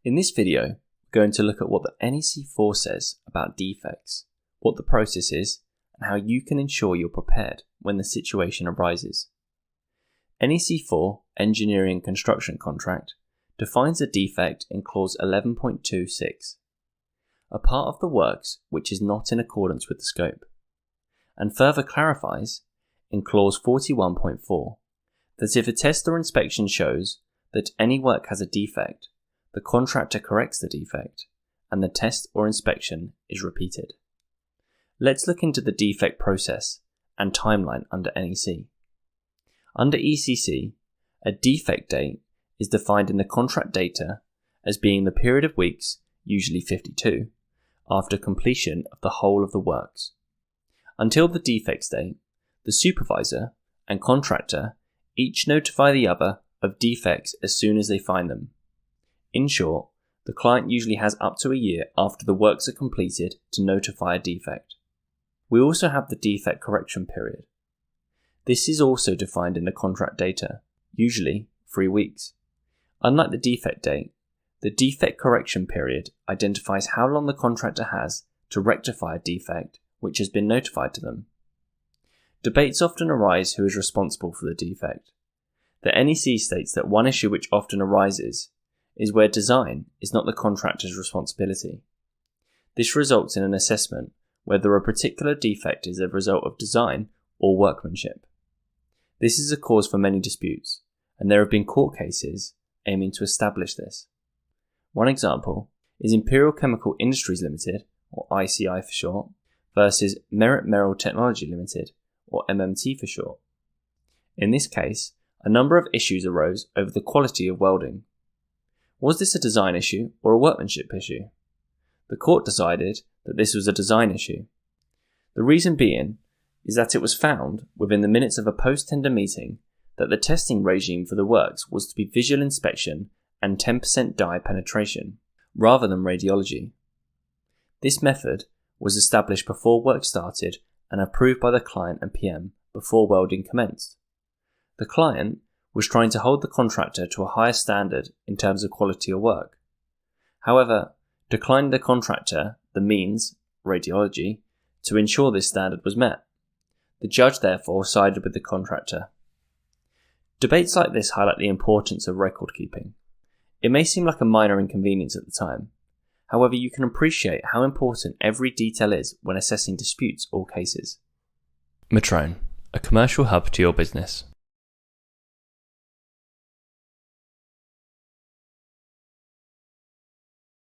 In this video, we're going to look at what the NEC4 says about defects, what the process is, and how you can ensure you're prepared when the situation arises. NEC4 Engineering and Construction Contract defines a defect in clause 11.26, a part of the works which is not in accordance with the scope, and further clarifies in clause 41.4 that if a test or inspection shows that any work has a defect, the contractor corrects the defect, and the test or inspection is repeated. Let's look into the defect process and timeline under NEC. Under ECC, a defect date is defined in the contract data as being the period of weeks, usually 52, after completion of the whole of the works. Until the defects date, the supervisor and contractor each notify the other of defects as soon as they find them. In short, the client usually has up to a year after the works are completed to notify a defect. We also have the defect correction period. This is also defined in the contract data, usually 3 weeks. Unlike the defect date, the defect correction period identifies how long the contractor has to rectify a defect which has been notified to them. Debates often arise who is responsible for the defect. The NEC states that one issue which often arises is where design is not the contractor's responsibility. This results in an assessment whether a particular defect is a result of design or workmanship. This is a cause for many disputes, and there have been court cases aiming to establish this. One example is Imperial Chemical Industries Limited, or ICI for short, versus Merit Merrill Technology Limited, or MMT for short. In this case, a number of issues arose over the quality of welding. Was this a design issue or a workmanship issue? The court decided that this was a design issue. The reason being is that it was found within the minutes of a post-tender meeting that the testing regime for the works was to be visual inspection and 10% dye penetration, rather than radiology. This method was established before work started and approved by the client and PM before welding commenced. The client was trying to hold the contractor to a higher standard in terms of quality of work. However, declined the contractor the means, radiology, to ensure this standard was met. The judge therefore sided with the contractor. Debates like this highlight the importance of record keeping. It may seem like a minor inconvenience at the time. However, you can appreciate how important every detail is when assessing disputes or cases. Metroun, a commercial hub to your business.